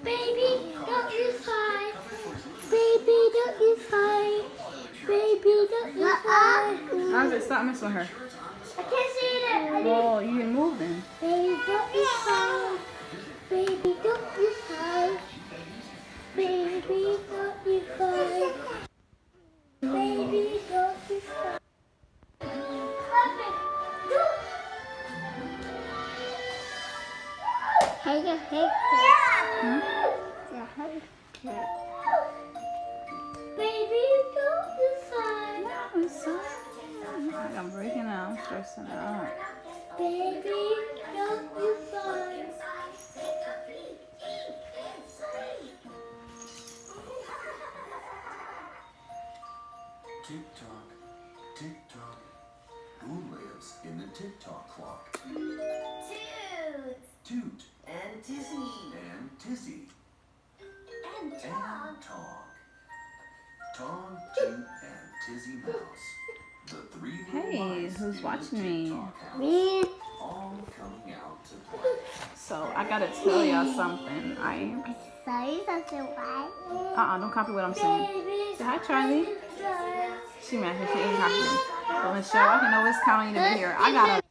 Baby, don't you cry. Baby, don't you cry. Baby, don't you cry. Isaac, stop messing with her. I can't see it. Well, you can move then. Baby, don't you cry. Baby, don't you cry. Baby, don't you cry. Baby, don't you cry. Hey, hey, Baby, don't you cry. I'm sorry. I'm breaking out. I'm stressing out. Baby, don't you cry. Tick tock, tick tock. Who lives in the tick tock clock? Toot Toot and Tizzy and Tizzy and and Talk. Talk. Tom, Toot, and Tizzy Mouse. The three little Hey, mice who's in watching the me? Tick-Tock house, Me. all coming out to play. So I gotta tell y'all something. Sorry, that's why. Don't copy what I'm saying. Baby, Say hi, Charlie. She mad because she ain't copying. But Michelle, I can always count on you to be here. I gotta.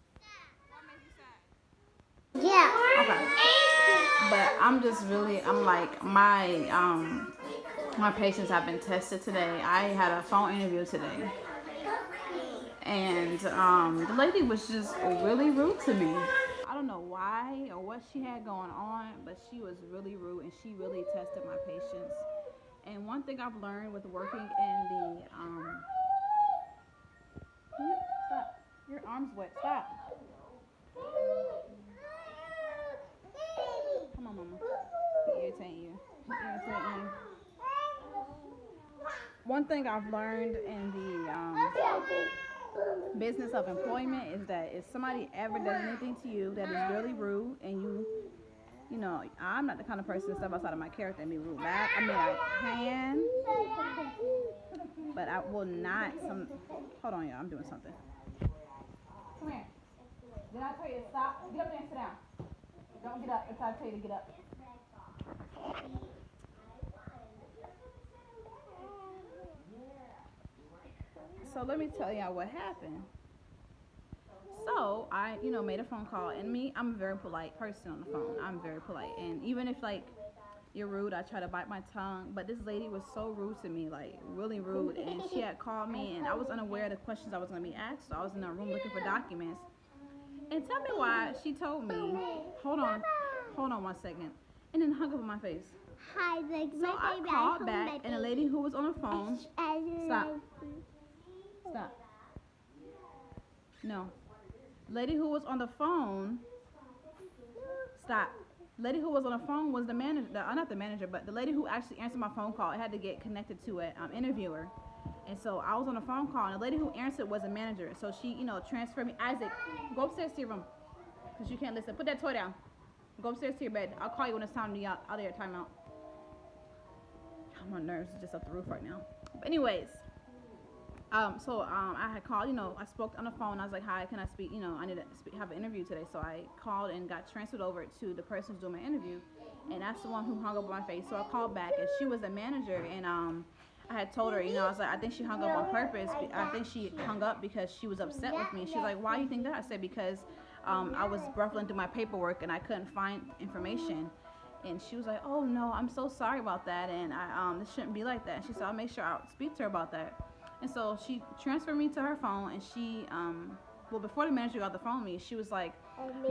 Yeah. Okay. But I'm just really, I'm like, my patients have been tested today. I had a phone interview today. And the lady was just really rude to me. I don't know why or what she had going on, but she was really rude and she really tested my patience. And one thing I've learned with working in the stop. Your arm's wet. Stop. Come on, mama. He irritating you. He irritating you. One thing I've learned in the business of employment is that if somebody ever does anything to you that is really rude and you know, I'm not the kind of person to step outside of my character and be rude back. I mean, I can, but I will not. Hold on, y'all. I'm doing something. Come here. Did I tell you to stop? Get up there and sit down. Don't get up until I tell you to get up. So let me tell y'all what happened. So I, made a phone call, and I'm a very polite person on the phone. I'm very polite, and even if like you're rude, I try to bite my tongue. But this lady was so rude to me, like really rude, and she had called me, and I was unaware of the questions I was gonna be asked. So I was in a room looking for documents. And tell me why she told me, hold on 1 second, and then hung up in my face. Hi, like So I called back, and a lady who was on the phone. Stop. No. Lady who was on the phone. Stop. Lady who was on the phone was the manager, not the manager, but the lady who actually answered my phone call. I had to get connected to an interviewer. And so I was on a phone call, and the lady who answered was a manager. So she, transferred me. Isaac, go upstairs to your room, because you can't listen. Put that toy down. Go upstairs to your bed. I'll call you when it's time to be out of your timeout. My nerves are just up the roof right now. But anyways, I had called, I spoke on the phone. I was like, hi, can I speak? I need to have an interview today. So I called and got transferred over to the person who's doing my interview. And that's the one who hung up on my face. So I called back, and she was a manager. And I had told her, I was like, I think she hung up on purpose. I think she hung up because she was upset with me. She's like, why do you think that? I said, because I was ruffling through my paperwork and I couldn't find information. And she was like, oh, no, I'm so sorry about that. And this shouldn't be like that. And she said, I'll make sure I'll speak to her about that. And so she transferred me to her phone, and she, before the manager got the phone with me, she was like,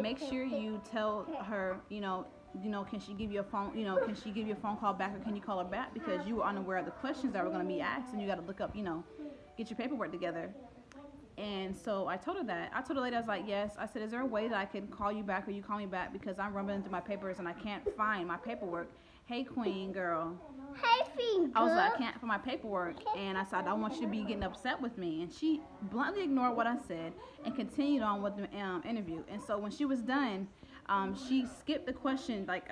make sure you tell her, can she give you a phone, can she give you a phone call back, or can you call her back, because you were unaware of the questions that were going to be asked, and you got to look up, get your paperwork together. And so I told her that. I told the lady, I was like, yes. I said, is there a way that I can call you back, or you call me back, because I'm rumbling through my papers and I can't find my paperwork. Hey, queen girl. Hey, finger. I was like, I can't find my paperwork. And I said, I don't want you to be getting upset with me. And she bluntly ignored what I said and continued on with the interview. And so when she was done, she skipped the question. Like,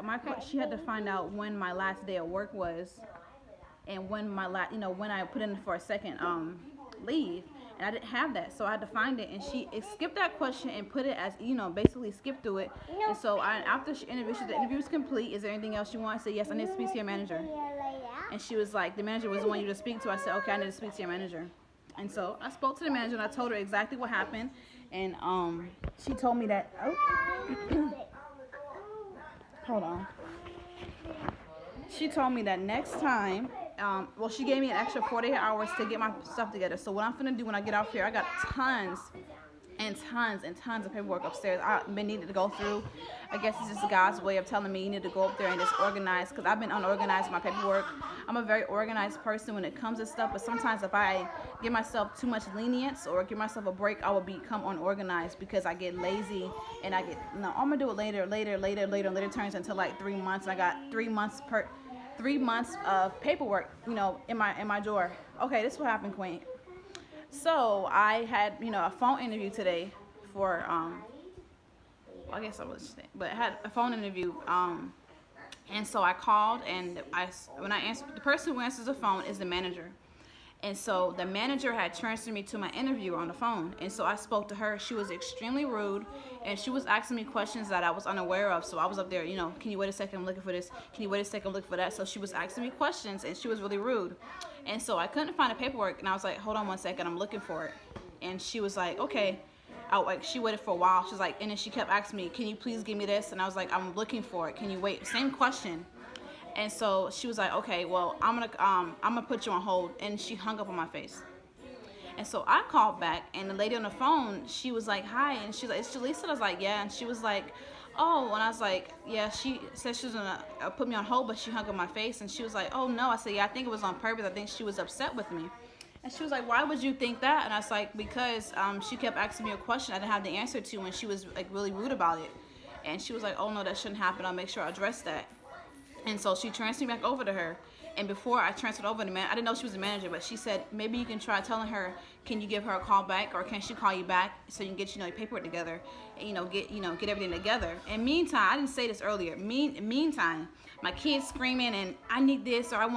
she had to find out when my last day of work was, and when when I put in for a second leave. and I didn't have that, so I had to find it. And she skipped that question and put it as, basically skipped through it. And so after she interviewed, she said, the interview is complete. Is there anything else you want? I said, yes, I need to speak to your manager. And she was like, the manager was the one you to speak to. I said, okay, I need to speak to your manager. And so I spoke to the manager and I told her exactly what happened. And she told me that, hold on. She told me that next time, she gave me an extra 48 hours to get my stuff together. So what I'm finna do when I get out here, I got tons and tons and tons of paperwork upstairs I've been needed to go through. I guess it's just God's way of telling me you need to go up there and just organize, because I've been unorganized in my paperwork. I'm a very organized person when it comes to stuff, but sometimes if I give myself too much lenience or give myself a break, I will become unorganized because I get lazy and I get, no, I'm gonna do it later turns into like 3 months. I got 3 months of paperwork, in my drawer. Okay, this is what happened, Queen. So I had, a phone interview today for, I guess I was, but I had a phone interview, and so I called, and when I answered, the person who answers the phone is the manager. And so the manager had transferred me to my interviewer on the phone. And so I spoke to her. She was extremely rude, and she was asking me questions that I was unaware of. So I was up there, can you wait a second? I'm looking for this. Can you wait a second? I'm looking for that. So she was asking me questions, and she was really rude. And so I couldn't find the paperwork, and I was like, hold on one second. I'm looking for it. And she was like, okay. She waited for a while. She was like, and then she kept asking me, can you please give me this? And I was like, I'm looking for it. Can you wait? Same question. And so she was like, okay, well, I'm gonna put you on hold. And she hung up on my face. And so I called back, and the lady on the phone, she was like, hi. And she's like, it's Jaleesa? I was like, yeah. And she was like, oh. And I was like, yeah, she said she was gonna put me on hold, but she hung up on my face. And she was like, oh, no. I said, yeah, I think it was on purpose. I think she was upset with me. And she was like, why would you think that? And I was like, because she kept asking me a question I didn't have the answer to, and she was like really rude about it. And she was like, oh, no, that shouldn't happen. I'll make sure I address that. And so she transferred me back over to her. And before I transferred over to I didn't know she was a manager, but she said, maybe you can try telling her, can you give her a call back, or can she call you back so you can get, your paperwork together and, get everything together. And meantime, I didn't say this earlier. Meantime, my kids screaming and I need this, or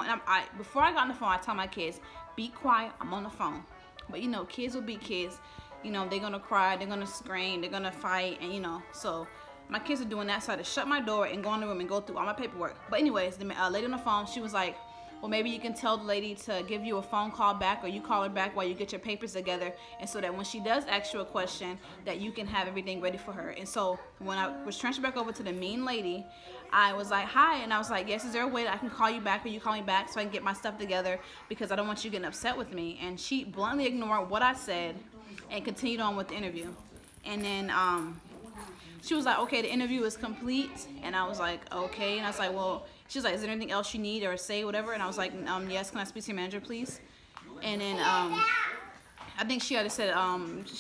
before I got on the phone, I tell my kids, be quiet, I'm on the phone. But kids will be kids. They're gonna cry, they're gonna scream, they're gonna fight, and so my kids are doing that, so I had to shut my door and go in the room and go through all my paperwork. But anyways, the lady on the phone, she was like, well, maybe you can tell the lady to give you a phone call back, or you call her back while you get your papers together, and so that when she does ask you a question, that you can have everything ready for her. And so when I was transferred back over to the mean lady, I was like, hi, and I was like, yes, is there a way that I can call you back, or you call me back so I can get my stuff together, because I don't want you getting upset with me. And she bluntly ignored what I said and continued on with the interview. And then she was like, okay, the interview is complete. And I was like, okay. And I was like, well, she was like, is there anything else you need or say, whatever? And I was like, yes, can I speak to your manager, please? And then I think she had said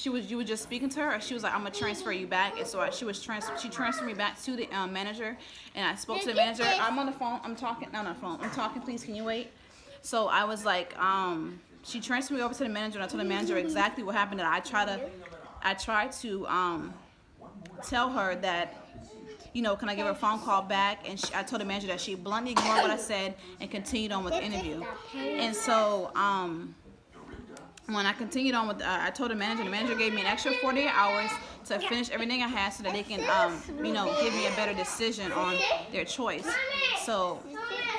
you were just speaking to her, or she was like, I'm gonna transfer you back. And so she transferred me back to the manager, and I spoke to the manager. I'm on the phone. I'm talking. Not on the phone. I'm talking. Please, can you wait? So I was like, she transferred me over to the manager, and I told the manager exactly what happened. That I tried to tell her that, can I give her a phone call back? And I told the manager that she bluntly ignored what I said and continued on with the interview. And so when I continued on with, I told the manager gave me an extra 48 hours to finish everything I had so that they can, give me a better decision on their choice. So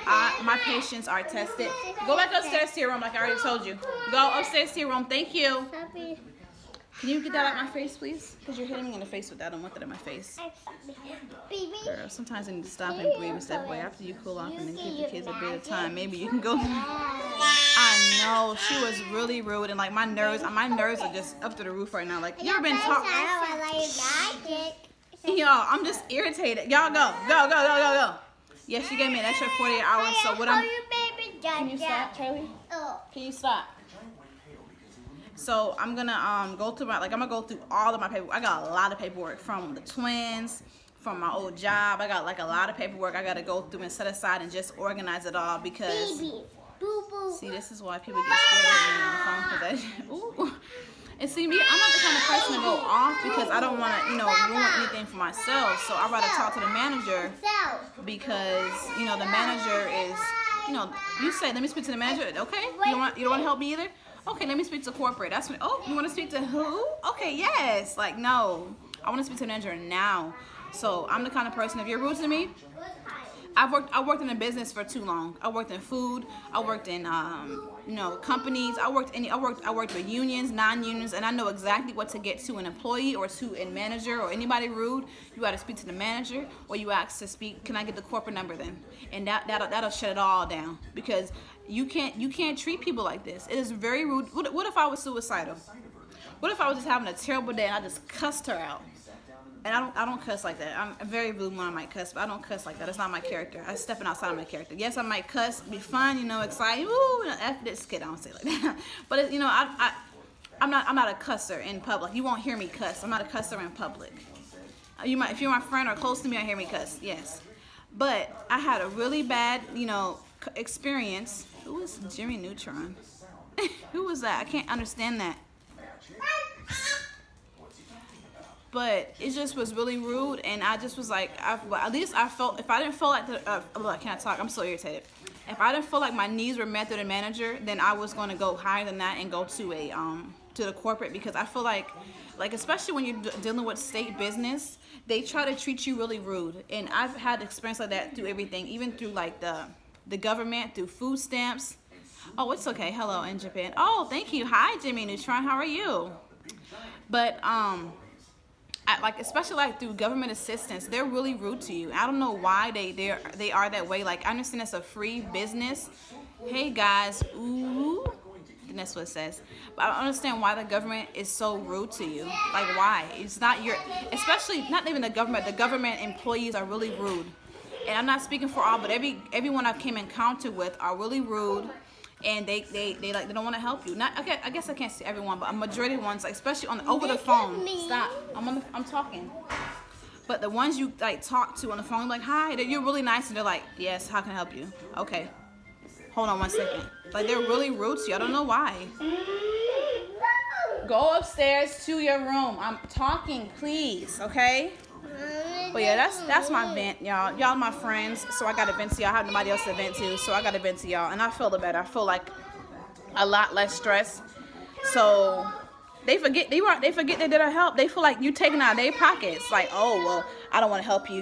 my patience are tested. Go back upstairs to your room like I already told you. Go upstairs to your room. Thank you. Can you get that out of my face, please? Because you're hitting me in the face with that. I don't want that in my face. Girl, sometimes I need to stop and breathe and step away. After you cool off and then give the kids a bit of time, maybe you can go. I know, she was really rude, and like my nerves are just up to the roof right now. Like, you ever been talking? Yo, I'm just irritated. Y'all go. Yeah, she gave me an extra 48 hours. So what Can you stop, Charlie? Can you stop? So I'm gonna go through all of my paperwork. I got a lot of paperwork from the twins, from my old job. I got like a lot of paperwork I gotta go through and set aside and just organize it all, because see, this is why people get scared of me on the phone, because and see me, I'm not the kind of person to go off because I don't want to ruin anything for myself. So I'd rather talk to the manager, because the manager is you say, let me speak to the manager. Okay, you don't want to help me either? Okay, let me speak to corporate. That's when, oh, you want to speak to who? Okay, yes. Like, no. I want to speak to the manager now. So I'm the kind of person, if you're rude to me, I worked in a business for too long. I worked in food. I worked in companies. I worked with unions, non-unions, and I know exactly what to get to an employee or to a manager or anybody rude. You got to speak to the manager, or you ask to speak. Can I get the corporate number then? And that'll shut it all down, because you can't treat people like this. It is very rude. What if I was suicidal? What if I was just having a terrible day and I just cussed her out? And I don't cuss like that. I'm very rude when I might cuss, but I don't cuss like that. It's not my character. I'm stepping outside of my character. Yes, I might cuss, be fun, excited. Woo, F this kid. I don't say it like that. But I'm not a cusser in public. You won't hear me cuss. I'm not a cusser in public. You might, if you're my friend or close to me, I hear me cuss. Yes. But I had a really bad, experience. Who was Jimmy Neutron? Who was that? I can't understand that. But it just was really rude, and I just was like, at least I felt, if I didn't feel like I can't talk, I'm so irritated. If I didn't feel like my needs were met through the manager, then I was going to go higher than that and go to to the corporate, because I feel like especially when you're dealing with state business, they try to treat you really rude. And I've had experience like that through everything, even through like the government, through food stamps. Oh, it's okay. Hello in Japan. Oh, thank you. Hi, Jimmy Neutron. How are you? But especially like through government assistance, they're really rude to you. I don't know why they are that way. Like, I understand it's a free business. Hey guys, ooh, and that's what it says. But I don't understand why the government is so rude to you. Like, why? It's not especially not even the government. The government employees are really rude. And I'm not speaking for all, but everyone I've came in contact with are really rude. And they don't want to help you. Not, okay, I guess I can't see everyone, but a majority of ones, like, especially over the phone. Stop. I'm talking. But the ones you talk to on the phone, like, hi, you're really nice, and they're like, yes, how can I help you? Okay. Hold on 1 second. Like, they're really rude to you. I don't know why. Go upstairs to your room. I'm talking, please. Okay. But yeah, that's my vent, y'all. Y'all my friends, so I got to vent to y'all. I have nobody else to vent to, so I got to vent to y'all. And I feel better. I feel like a lot less stress. So they forget they did a help. They feel like you taking out of their pockets. Like, oh, well, I don't want to help you,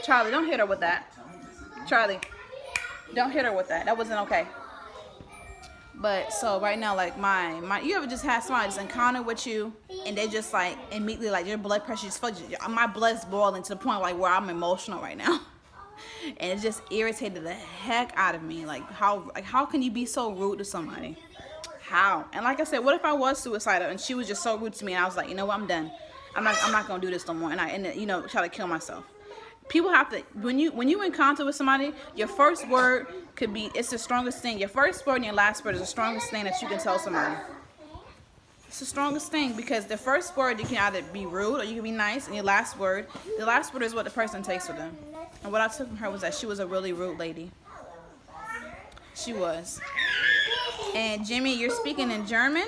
Charlie, don't hit her with that. Charlie, don't hit her with that. That wasn't okay. But so right now, like you ever just had somebody just encounter with you, and they just like immediately, like, your blood pressure is my blood's boiling to the point like where I'm emotional right now, and it just irritated the heck out of me. Like, how can you be so rude to somebody? How? And like I said, what if I was suicidal and she was just so rude to me, and I was like, you know what, I'm done. I'm not gonna do this no more, and I try to kill myself. People have to, when you encounter with somebody, your first word could be, it's the strongest thing. Your first word and your last word is the strongest thing that you can tell somebody. It's the strongest thing, because the first word, you can either be rude or you can be nice, and the last word is what the person takes for them. And what I took from her was that she was a really rude lady. She was. And Jimmy, you're speaking in German?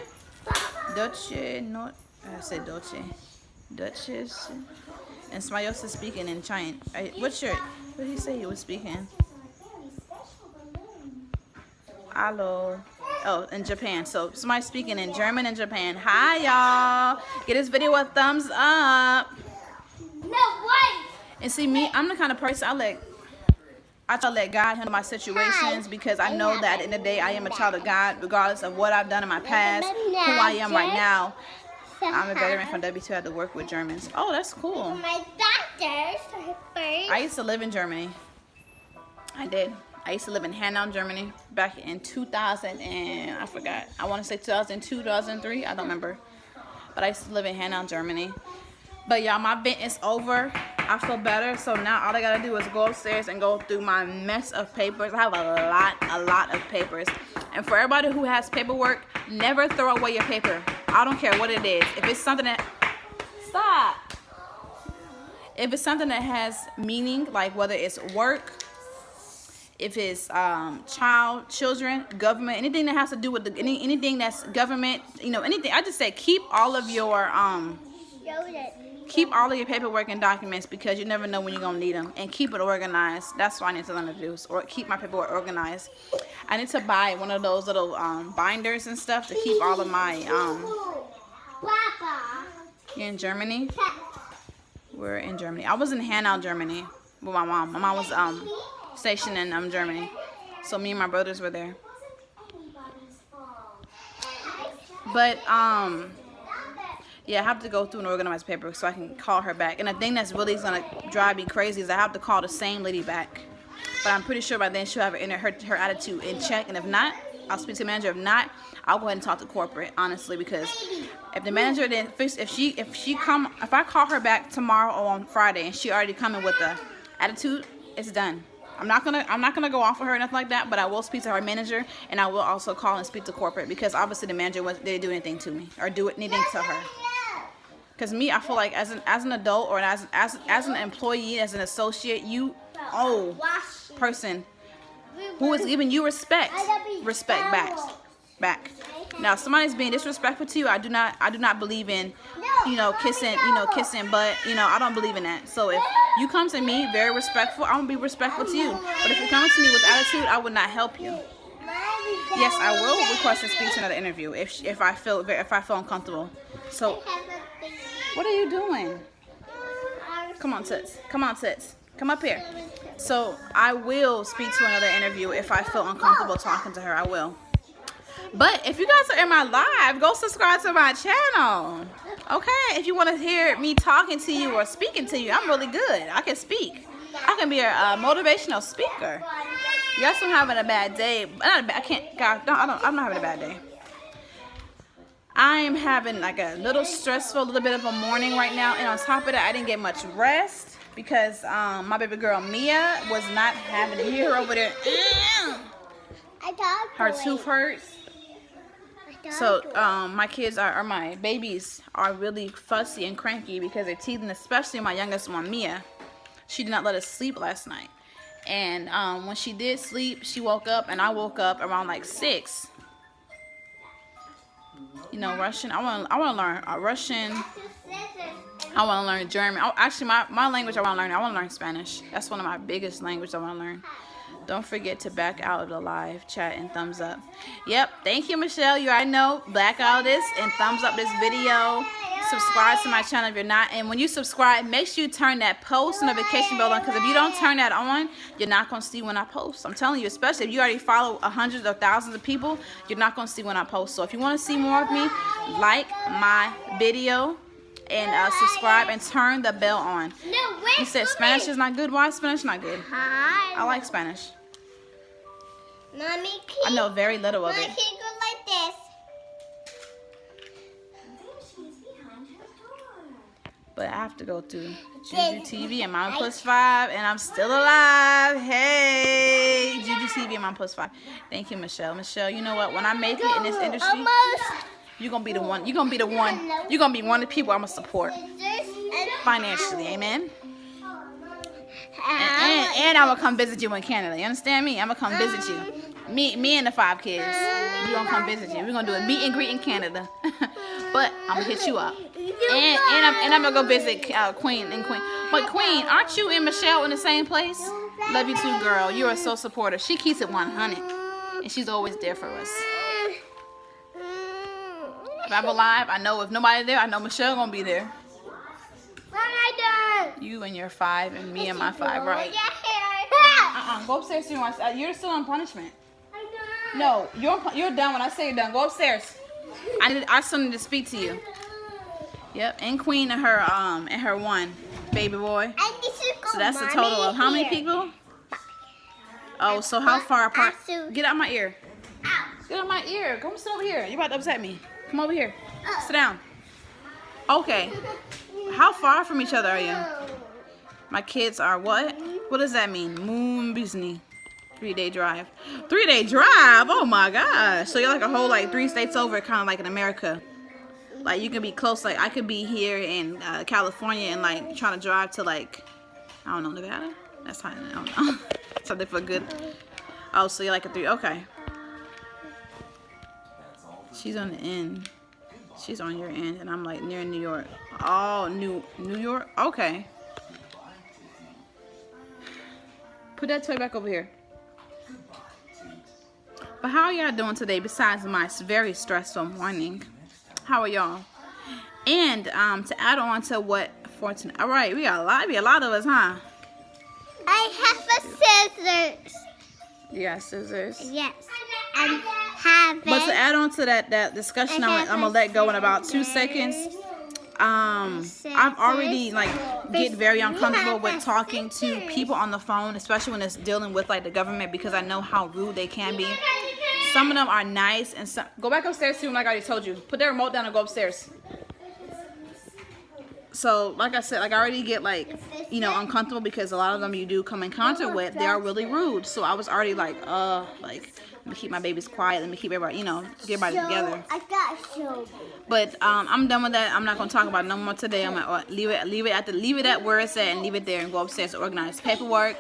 Deutsche, not, I said Deutsche. Duchess. And somebody else is speaking in China. What did he say he was speaking? Hello. Oh, in Japan. So somebody's speaking in German in Japan. Hi, y'all. Get this video a thumbs up. No, what? And see, me, I'm the kind of person I try to let God handle my situations, because I know that at the end of the day, I am a child of God, regardless of what I've done in my past, who I am right now. I'm a veteran from W2. I had to work with Germans. Oh, that's cool. My doctors first. I used to live in Germany. I did. I used to live in Hanau, Germany, back in 2000 and I forgot. I want to say 2002, 2003. I don't remember. But I used to live in Hanau, Germany. But y'all, my vent is over. I feel better. So now all I gotta do is go upstairs and go through my mess of papers. I have a lot of papers. And for everybody who has paperwork, never throw away your paper. I don't care what it is. If it's something that, stop. If it's something that has meaning, like whether it's work, if it's children, government, anything that has to do with anything that's government, anything. I just say keep all of your paperwork and documents, because you never know when you're gonna need them, and keep it organized. That's what I need to learn to do, or keep my paperwork organized. I need to buy one of those little binders and stuff to keep all of my You're in Germany? We're in Germany. I was in Hanau, Germany with my mom. My mom was stationed in Germany. So me and my brothers were there. But yeah, I have to go through and organize paperwork so I can call her back. And the thing that's really gonna drive me crazy is I have to call the same lady back. But I'm pretty sure by then she'll have her attitude in check. And if not, I'll speak to the manager. If not, I'll go ahead and talk to corporate, honestly, because if the manager then if I call her back tomorrow or on Friday and she already coming with the attitude, it's done. I'm not gonna go off of her or nothing like that, but I will speak to her manager, and I will also call and speak to corporate, because obviously the manager didn't do anything to me or do anything to her. Because me, I feel like as an adult or as an employee, as an associate, you owe person who is giving you respect back. Now, if somebody's being disrespectful to you, I do not believe in, kissing butt. I don't believe in that. So if you come to me very respectful, I'm gonna be respectful to you. But if you're coming to me with attitude, I would not help you. Yes, I will request to speak to another interview if I feel uncomfortable. So, what are you doing? Come on, Toots. Come on, Toots. Come up here. So I will speak to another interview if I feel uncomfortable talking to her. I will. But if you guys are in my live, go subscribe to my channel. Okay? If you want to hear me talking to you or speaking to you, I'm really good. I can speak. I can be a motivational speaker. Yes, I'm having a bad day. I'm not having a bad day. I'm having like a little stressful, little bit of a morning right now. And on top of that, I didn't get much rest because my baby girl Mia was not having it here over there. Her tooth hurts. So my babies are really fussy and cranky because they're teething, especially my youngest one, Mia. She did not let us sleep last night. And when she did sleep, she woke up, and I woke up around like 6. Russian. I want to learn Russian. I want to learn German. Actually, my language I want to learn Spanish. That's one of my biggest languages I want to learn. Don't forget to back out of the live chat and thumbs up. Yep. Thank you, Michelle. You already know. Back out of this and thumbs up this video. Subscribe to my channel if you're not. And when you subscribe, make sure you turn that post notification bell on, because if you don't turn that on, you're not going to see when I post. I'm telling you, especially if you already follow hundreds or thousands of people, you're not going to see when I post. So if you want to see more of me, like my video and subscribe and turn the bell on. You said Spanish is not good. Why is Spanish not good? I like Spanish. Mommy, I know very little of it. Can you go like this? But I have to go through Juju TV and Mama Plus 5, and I'm still alive. Hey, Juju TV and Mama Plus 5. Thank you, Michelle. Michelle, you know what? When I make it in this industry, you're gonna be the one. You're gonna be the one. You're gonna be one of the people I'm gonna support financially. Amen. And I'm gonna come visit you in Canada. You understand me? I'm gonna come visit you. Me and the 5 kids. We gonna come visit you. We're gonna do a meet and greet in Canada. But I'm gonna hit you up. And I'm gonna go visit Queen. But Queen, aren't you and Michelle in the same place? Love you too, girl. You are so supportive. She keeps it 100, and she's always there for us. If I'm alive, I know if nobody there, I know Michelle gonna be there. You and your 5 and me and my 5, right? Go upstairs. You're still on punishment. No, you're done. When I say you're done, go upstairs. I still need to speak to you. Yep, and Queen and her 1 baby boy. So that's the total of how many people? Oh, so how far apart? Get out my ear. Get out my ear. Come sit over here. You're about to upset me. Come over here. Sit down. Okay. How far from each other are you? My kids are what? What does that mean? Moon Disney. 3-day drive. 3-day drive? Oh my gosh. So you're like a whole 3 states over, kind of like in America. Like you can be close. Like I could be here in California and trying to drive to I don't know, Nevada? That's how, I don't know. Something for good. Oh, so you're like a 3. Okay. She's on the end. She's on your end, and I'm near New York. Oh, New York? Okay. Put that toy back over here. But how are y'all doing today besides my very stressful morning? How are y'all? And to add on to what Fortune. All right, we got a lot of us, huh? I have a scissors. You got scissors. Yes. And have But to it. add on to that discussion, I'm gonna let go in about 2 seconds. I've already get very uncomfortable with talking to people on the phone, especially when it's dealing with like the government, because I know how rude they can be. Some of them are nice, and some go back upstairs too. Like I already told you, put the remote down and go upstairs. So like I said, like I already get uncomfortable because a lot of them you do come in contact with, they are really rude. So I was already let me keep my babies quiet, let me keep everybody, get everybody together. I got show. But I'm done with that. I'm not gonna talk about it no more today. I'm gonna leave it at where it's at and leave it there and go upstairs to organize paperwork.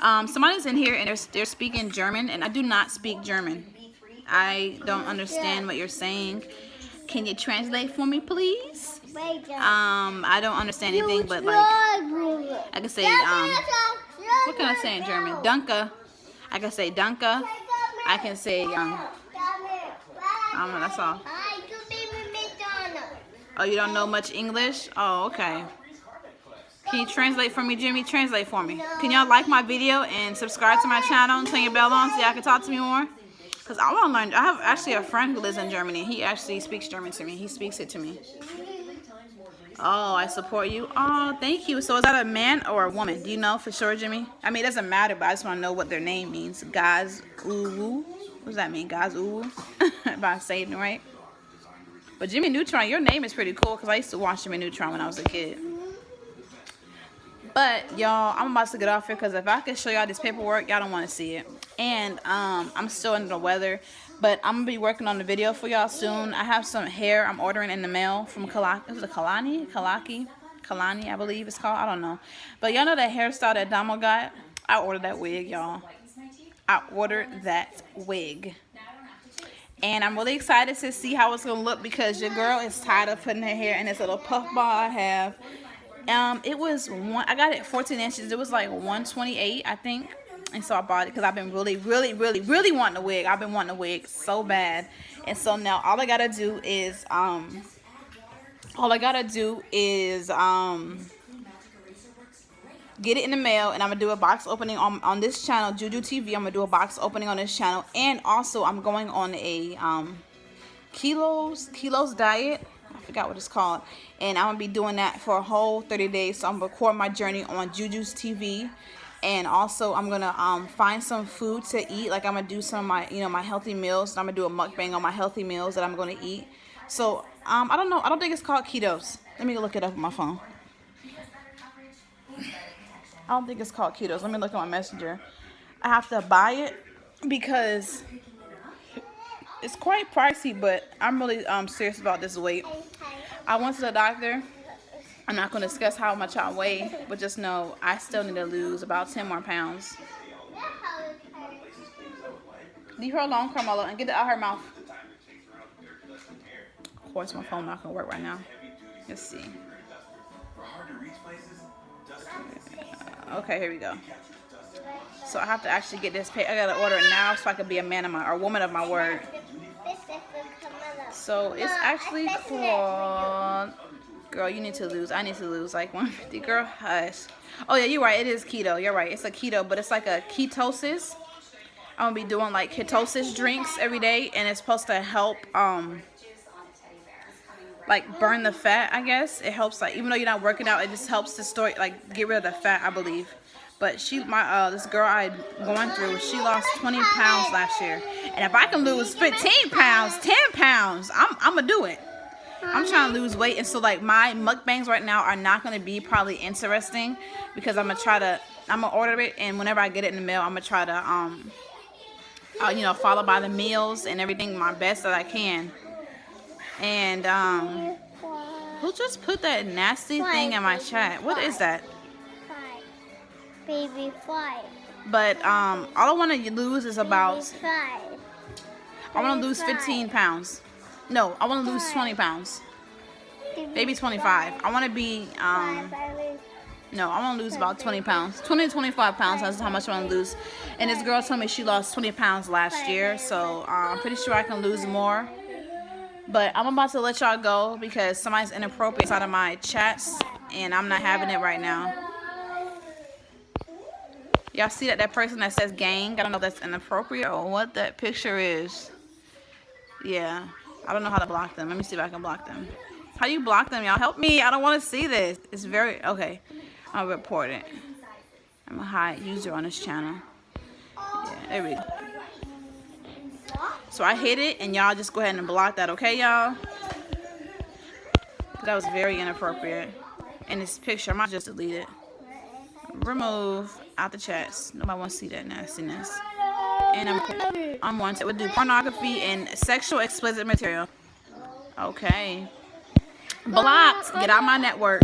Somebody's in here and they're speaking German, and I do not speak German. I don't understand what you're saying. Can you translate for me, please? I don't understand anything, but like I can say what can I say in German? Danke. I can say danke. I can say I don't know, that's all. Oh, you don't know much English? Oh, okay. Can you translate for me, Jimmy? Translate for me. Can y'all like my video and subscribe to my channel and turn your bell on so y'all can talk to me more? Because I want to learn. I have actually a friend who lives in Germany. He actually speaks German to me. He speaks it to me. Oh, I support you. Oh, thank you. So is that a man or a woman? Do you know for sure, Jimmy? I mean, it doesn't matter, but I just want to know what their name means. Gaz Uwu. What does that mean? Gaz Uwu? If I'm saying it right. But Jimmy Neutron, your name is pretty cool because I used to watch Jimmy Neutron when I was a kid. But y'all, I'm about to get off here because if I could show y'all this paperwork, y'all don't want to see it. And I'm still under the weather, but I'm gonna be working on the video for y'all soon. I have some hair I'm ordering in the mail from Kalani, I believe it's called. I don't know. But y'all know that hairstyle that Damo got? I ordered that wig, y'all. I ordered that wig. And I'm really excited to see how it's gonna look because your girl is tired of putting her hair in this little puff ball I have. It was I got it 14 inches. It was like 128, I think. And so I bought it because I've been really wanting a wig. I've been wanting a wig so bad. And so now all I gotta do is get it in the mail, and I'm gonna do a box opening on this channel, Juju TV. I'm gonna do a box opening on this channel, and also I'm going on a kilos diet. I forgot what it's called, and I'm gonna be doing that for a whole 30 days. So I'm gonna record my journey on Juju's TV, and also I'm gonna find some food to eat. Like I'm gonna do some of my my healthy meals. I'm gonna do a mukbang on my healthy meals that I'm gonna eat. So I don't know. I don't think it's called ketos. Let me look it up on my phone. I don't think it's called ketos. Let me look at my messenger. I have to buy it because it's quite pricey, but I'm really serious about this weight. I went to the doctor. I'm not going to discuss how much I weigh, but just know I still need to lose about 10 more pounds. Leave her alone, Carmela, and get it out of her mouth. Of course, my phone not going to work right now. Let's see. Okay, here we go. So I have to actually get this paid. I gotta order it now so I can be a man of my or woman of my word. So it's actually called. Girl, you need to lose. I need to lose like 150. Girl, hush. Oh yeah, you're right. It is keto. You're right. It's a keto, but it's like a ketosis. I'm gonna be doing like ketosis drinks every day, and it's supposed to help like burn the fat, I guess. It helps, like, even though you're not working out, it just helps to store, like, get rid of the fat, I believe. But this girl I going through, she lost 20 pounds last year. And if I can lose 15 pounds, 10 pounds, I'm gonna do it. I'm trying to lose weight. And so, like, my mukbangs right now are not gonna be probably interesting because I'm gonna order it, and whenever I get it in the mail, I'm gonna try to, follow by the meals and everything my best that I can. And who just put that nasty thing in my chat? What is that? Baby fly. But all I want to lose is about. I want to lose 15 pounds. No, I want to lose 20 pounds. Maybe 25. I want to be No, I want to lose about 20 pounds. 20 to 25 pounds, that's how much I want to lose. And this girl told me she lost 20 pounds last year, so I'm pretty sure I can lose more. But I'm about to let y'all go because somebody's inappropriate inside of my chats, and I'm not having it right now. Y'all see that person that says gang? I don't know if that's inappropriate or what that picture is. Yeah, I don't know how to block them. Let me see if I can block them. How you block them, y'all? Help me. I don't want to see this. It's very... Okay. I'll report it. I'm a high user on this channel. Yeah, there we go. So I hit it, and y'all just go ahead and block that, okay, y'all? That was very inappropriate. And this picture, I might just delete it. Remove out the chats. Nobody wants to see that nastiness. And I'm wanted. We'll do pornography and sexual explicit material. Okay. Blocked. Get out of my network.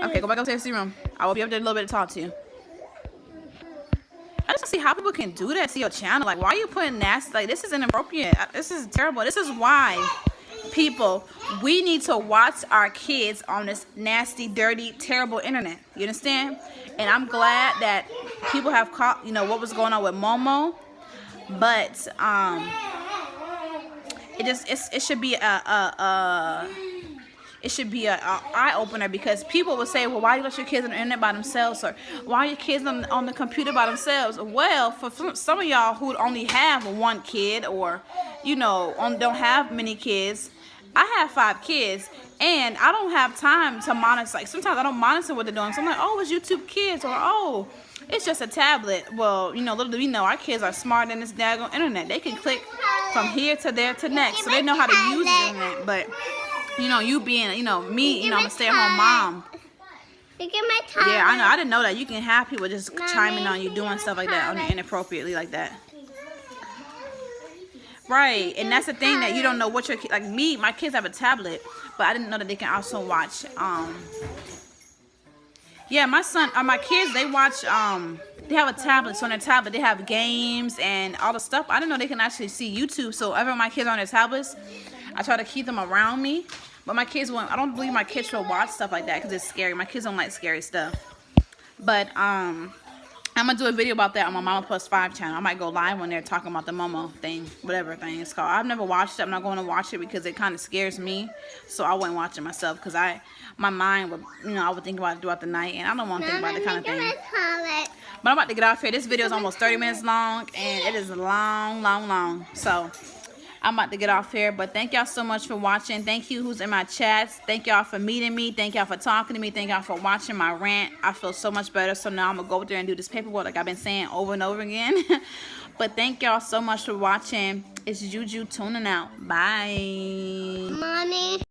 Okay, go back upstairs to your room. I will be up there a little bit to talk to you. I just see how people can do that to your channel. Like, why are you putting nasty? Like, this is inappropriate. This is terrible. This is why, people, we need to watch our kids on this nasty, dirty, terrible internet. You understand? And I'm glad that people have caught, you know, what was going on with Momo. But it should be it should be an eye-opener, because people will say, well, why do you let your kids on the internet by themselves, or why are your kids on the computer by themselves? Well, for some of y'all who only have one kid, or, you know, don't have many kids, I have 5 kids, and I don't have time to monitor. Like, sometimes I don't monitor what they're doing. So I'm like, oh, it's YouTube Kids, or oh, it's just a tablet. Well, you know, little do we know, our kids are smarter than this daggone internet. They can click from here to there to next, so they know how to use the internet. But you know, you being, you know, me, you know, I'm a stay-at-home mom. Yeah, I know. I didn't know that. You can have people just chiming on you doing stuff like that, on you inappropriately like that. Right, and that's the thing, that you don't know what your kid, like me, my kids have a tablet, but I didn't know that they can also watch, yeah, my son, my kids, they watch, they have a tablet, so on their tablet, they have games and all the stuff. I didn't know they can actually see YouTube, so whenever my kids are on their tablets, I try to keep them around me, but my kids won't. I don't believe my kids will watch stuff like that because it's scary. My kids don't like scary stuff. But I'm gonna do a video about that on my Mama Plus 5 channel. I might go live when they're talking about the Momo thing, whatever thing it's called. I've never watched it. I'm not going to watch it because it kind of scares me, so I wouldn't watch it myself, because my mind would, you know, I would think about it throughout the night, and I don't want to think about that kind of thing. But I'm about to get off here. This video is almost 30 minutes long, and it is long. So I'm about to get off here, but thank y'all so much for watching. Thank you who's in my chats. Thank y'all for meeting me. Thank y'all for talking to me. Thank y'all for watching my rant. I feel so much better. So now I'm going to go over there and do this paperwork like I've been saying over and over again. But thank y'all so much for watching. It's Juju tuning out. Bye. Mommy.